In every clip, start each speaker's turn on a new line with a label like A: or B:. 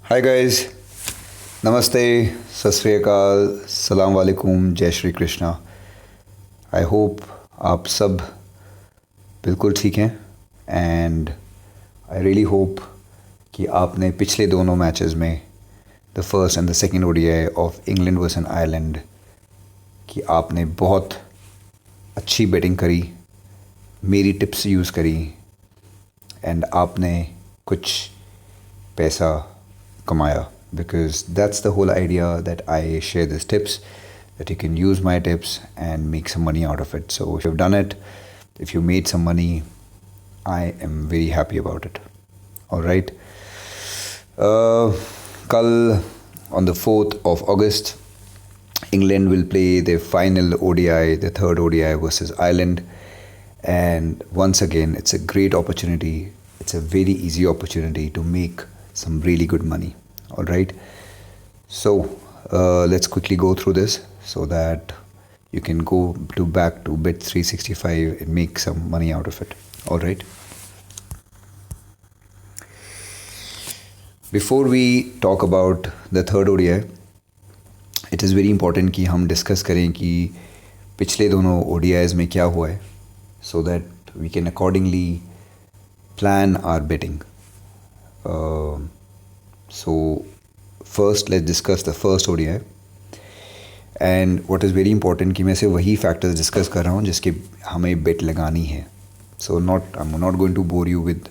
A: Hi guys, नमस्ते, सत श्री अकाल, सलाम वालेकुम, जय श्री कृष्णा। आई होप आप सब बिल्कुल ठीक हैं एंड आई रियली होप कि आपने पिछले दोनों मैचेस में the first and the second ODI of England versus Ireland कि आपने बहुत अच्छी बैटिंग करी, मेरी टिप्स यूज़ करी एंड आपने कुछ पैसा kamaya, because that's the whole idea that I share these tips, that you can use my tips and make some money out of it. So if you've done it, if you made some money, I am very happy about it. All right. Kal on the 4th of August, England will play their final ODI, the third ODI versus Ireland. And once again, it's a great opportunity. It's a very easy opportunity to make some really good money. All right, so let's quickly go through this so that you can go back to bet 365 and make some money out of it. All right, before we talk about the third ODI, it is very important कि हम discuss करें कि पिछले दोनों ODIs में क्या हुआ है, so that we can accordingly plan our betting. So first let's discuss the first ODI, and what is very important कि मैं सिर्फ वही factors discuss कर रहा हूँ जिसके हमें bet लगानी है. So I'm not going to bore you with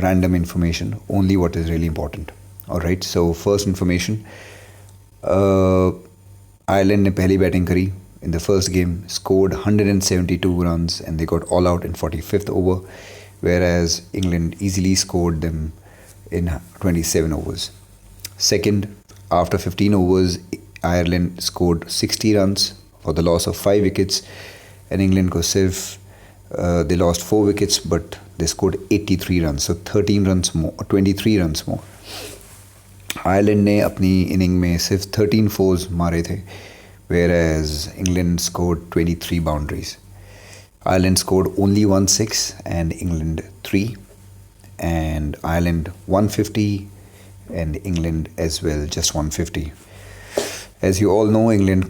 A: random information, only what is really important. Alright, so first information, Ireland ने पहली बैटिंग करी in the first game, scored 172 runs and they got all out in 45th over, whereas England easily scored them in 27 overs. Second, after 15 overs, Ireland scored 60 runs for the loss of 5 wickets, and England ko sirf they lost 4 wickets, but they scored 83 runs, so 13 runs more, 23 runs more. Ireland ने अपनी inning में सिर्फ 13 fours मारे थे, whereas England scored 23 boundaries. Ireland scored only 1 6 and England 3. And Ireland 150 and England as well just 150. As you all know, England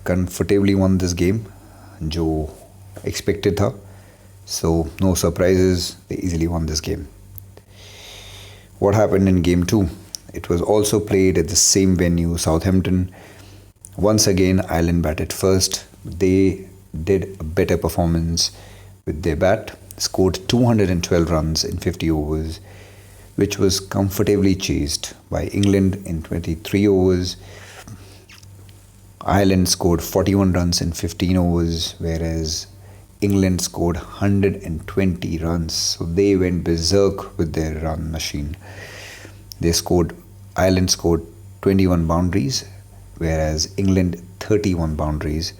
A: comfortably won this game, जो expected था. So no surprises, they easily won this game. What happened in game 2? It was also played at the same venue, Southampton. Once again, Ireland batted first. They did a better performance with their bat, scored 212 runs in 50 overs, which was comfortably chased by England in 23 overs. Ireland scored 41 runs in 15 overs, whereas England scored 120 runs. So they went berserk with their run machine. Ireland scored 21 boundaries, whereas England 31 boundaries.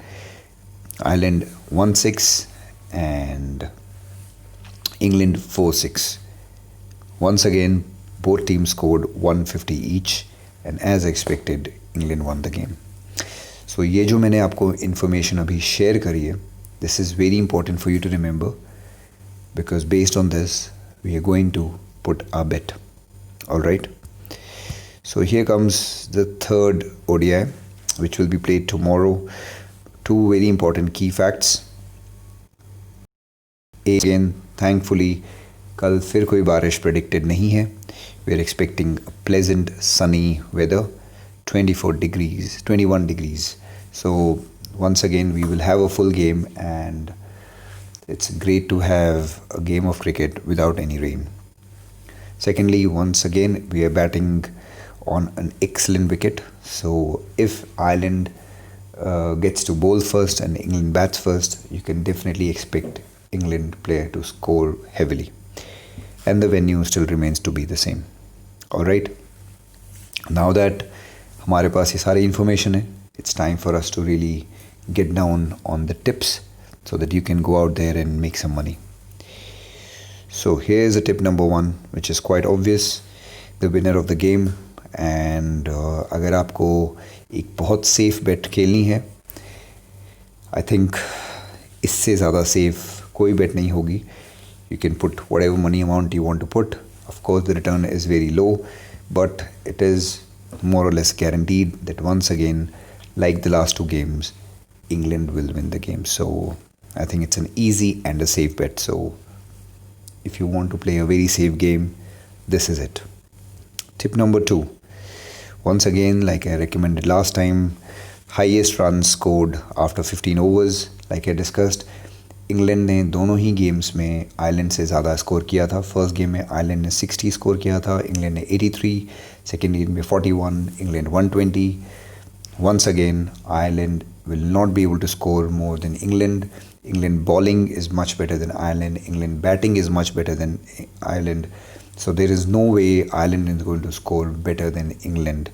A: Ireland 1-6 and England 4-6. Once again, both teams scored 150 each, and as expected, England won the game. So ये जो मैंने आपको information अभी share करी है, this is very important for you to remember, because based on this, we are going to put our bet. All right. So here comes the third ODI, which will be played tomorrow. Two very important key facts. Again, thankfully, कल फिर कोई बारिश predicted नहीं है. We are expecting a pleasant sunny weather, 21 degrees. So once again, we will have a full game, and it's great to have a game of cricket without any rain. Secondly, once again, we are batting on an excellent wicket. So if Ireland gets to bowl first and England bats first, you can definitely expect England player to score heavily, and the venue still remains to be the same. All right, now that हमारे पास ये सारी information है, it's time for us to really get down on the tips so that you can go out there and make some money. So here's a tip number 1, which is quite obvious, the winner of the game. And अगर आपको एक बहुत safe bet खेलनी है, I think इससे ज़्यादा safe कोई bet नहीं होगी. You can put whatever money amount you want to put, Of course, the return is very low, but it is more or less guaranteed that once again, like the last two games, England will win the game. So I think it's an easy and a safe bet. So if you want to play a very safe game, this is it. Tip number 2. Once again, like I recommended last time, highest runs scored after 15 overs. Like I discussed, England ने दोनों ही games में Ireland से ज़्यादा score किया था. First game में Ireland ने 60 score किया था, इंग्लैंड ने 83. सेकेंड गेम में 41, England 120. Once again, Ireland will not be able to score more than England. England bowling is much better than Ireland. England batting is much better than Ireland. So there is no way Ireland is going to score better than England.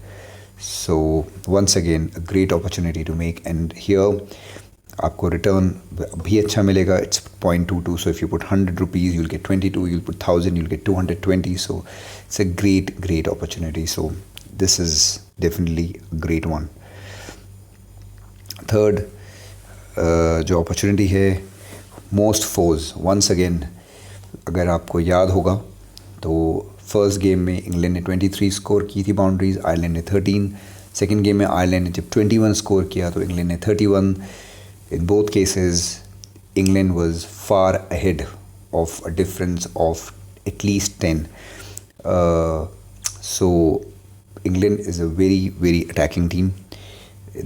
A: So once again, a great opportunity to make. And here, आपको return भी अच्छा मिलेगा. It's 0.22. So if you put 100 rupees, you'll get 22. You'll put 1,000, you'll get 220. So it's a great opportunity. So this is definitely a great one. Third जो opportunity है, most force. Once again, अगर आपको याद होगा तो फर्स्ट गेम में England ने 23 score की थी बाउंड्रीज, आयरलैंड ने 13. सेकेंड गेम में आयरलैंड ने जब 21 स्कोर किया तो इंग्लैंड ने 31. In both cases England was far ahead of a difference of at least 10. So England is a very attacking team.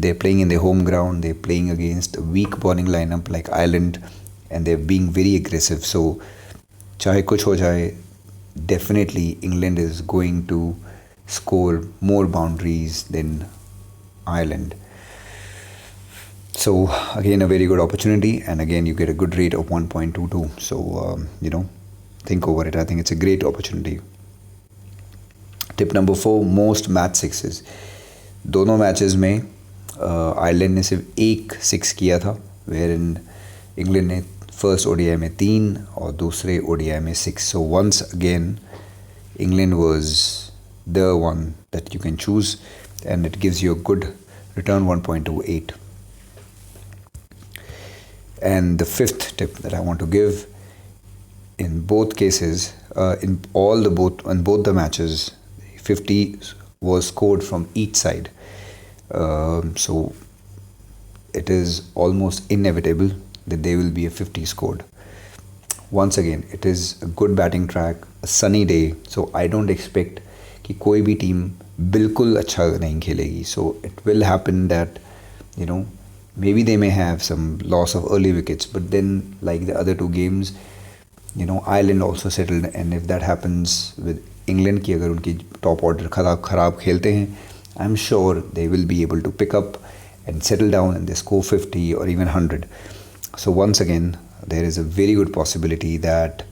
A: They're playing in their home ground. They're playing against a weak bowling lineup like Ireland, and they're being very aggressive. So, chahe kuch ho jaye, definitely England is going to score more boundaries than Ireland. So again, a very good opportunity, and again you get a good rate of 1.22. So think over it. I think it's a great opportunity. Tip number 4, most match sixes. दोनों matches में Ireland ने सिर्फ एक 6 किया था, whereas England ने first ODI में 3 और दूसरे ओडीआई में 6. So once again England was the one that you can choose, and it gives you a good return 1.28. And the fifth tip that I want to give, in both cases, in both the matches, 50 was scored from each side. So it is almost inevitable that there will be a 50 scored. Once again, it is a good batting track, a sunny day, so I don't expect कि कोई भी team बिल्कुल अच्छा नहीं खेलेगी. So it will happen that maybe they may have some loss of early wickets, but then like the other two games, Ireland also settled, and if that happens with England की अगर उनकी top order खराब खेलते हैं, I'm sure they will be able to pick up and settle down and they score 50 or even 100. So once again, there is a very good possibility that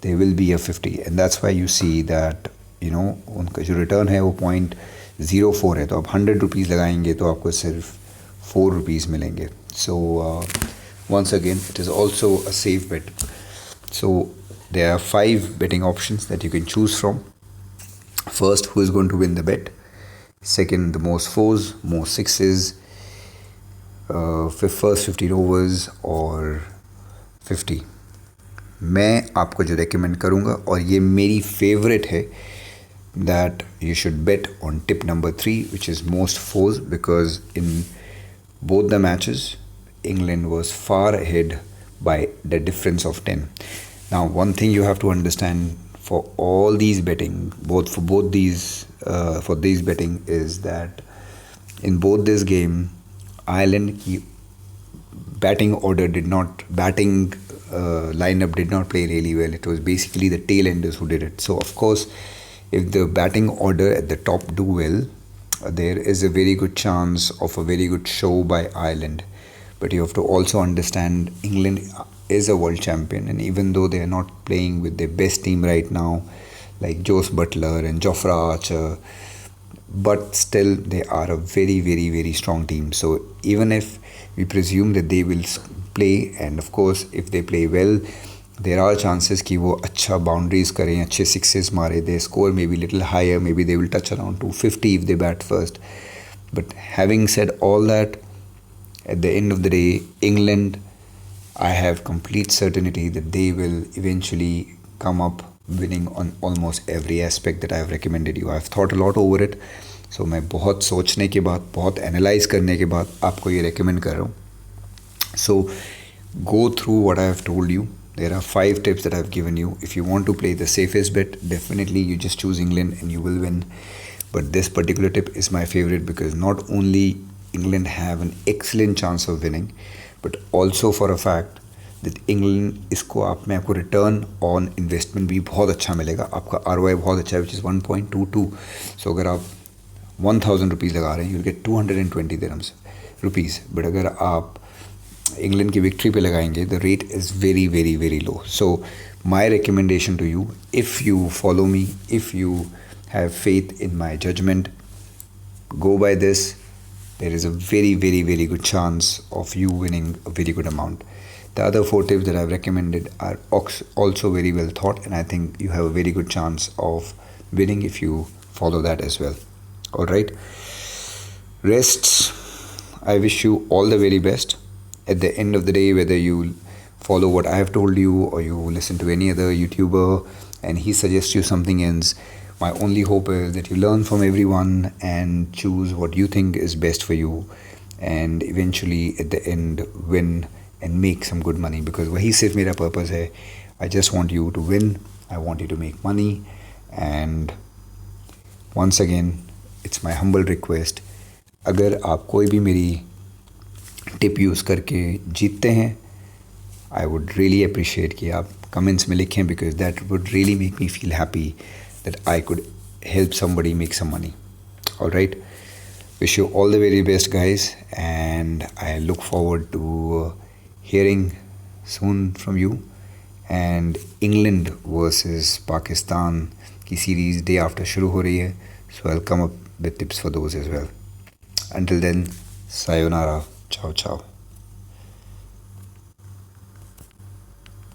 A: there will be a 50, and that's why you see that उनका जो return है वो 0.04 है. तो आप 100 rupees लगाएंगे तो आपको सिर्फ 4 रुपीज़ मिलेंगे. So once again, it is also a safe bet. So there are 5 betting options that you can choose from. First, who is going to win the bet? Second, the most fours, most sixes, first 15 overs और 50. मैं आपको जो recommend करूँगा, और ये मेरी favorite है, that you should bet on tip number 3, which is most fours, because in both the matches, England was far ahead by the difference of 10. Now, one thing you have to understand for all these betting, for these betting, is that in both this game, Ireland की batting lineup did not play really well. It was basically the tail enders who did it. So of course, if the batting order at the top do well, there is a very good chance of a very good show by Ireland. But you have to also understand England is a world champion, and even though they are not playing with their best team right now, like Jos Butler and Jofra Archer, but still they are a very strong team. So even if we presume that they will play, and of course if they play well, there are chances कि वो अच्छा boundaries करें, अच्छे sixes मारे, they score maybe little higher, maybe they will touch around 250 if they bat first. But having said all that, at the end of the day, England, I have complete certainty that they will eventually come up winning on almost every aspect that I have recommended you. I've thought a lot over it. So मैं बहुत सोचने के बाद, बहुत analyse करने के बाद आपको ये recommend कर रहा हूँ. So go through what I have told you. There are 5 tips that I've given you. If you want to play the safest bet, definitely you just choose England and you will win. But this particular tip is my favorite because not only England have an excellent chance of winning, but also for a fact that England इसको आपको return on investment भी बहुत अच्छा मिलेगा. आपका ROI बहुत अच्छा है, which is 1.22. So अगर आप 1000 rupees लगा रहे हैं, you'll get 220 dirhams rupees. But अगर आप इंग्लैंड की विक्ट्री पे लगाएंगे, the rate is very very very low. So my recommendation to you, if you follow me, if you have faith in my judgement, go by this. There is a very very very good chance of you winning a very good amount. The other 4 tips that I've recommended are also very well thought, and I think you have a very good chance of winning if you follow that as well. All right, rests, I wish you all the very best. At the end of the day, whether you follow what I have told you or you listen to any other YouTuber and he suggests you something else, my only hope is that you learn from everyone and choose what you think is best for you, and eventually at the end win and make some good money, because वही सिर्फ मेरा purpose है. I just want you to win, I want you to make money. And once again, it's my humble request, अगर आप कोई भी मेरी tip use करके जीतते हैं, आई वुड रियली अप्रिशिएट कि आप कमेंट्स में लिखें, because that would really make me feel happy that I could help somebody make some money. Alright, wish you all the very best guys, and I look forward to hearing soon from you. And England versus Pakistan की series day after शुरू हो रही है, so I will come up with tips for those as well. Until then, sayonara. Ciao, ciao.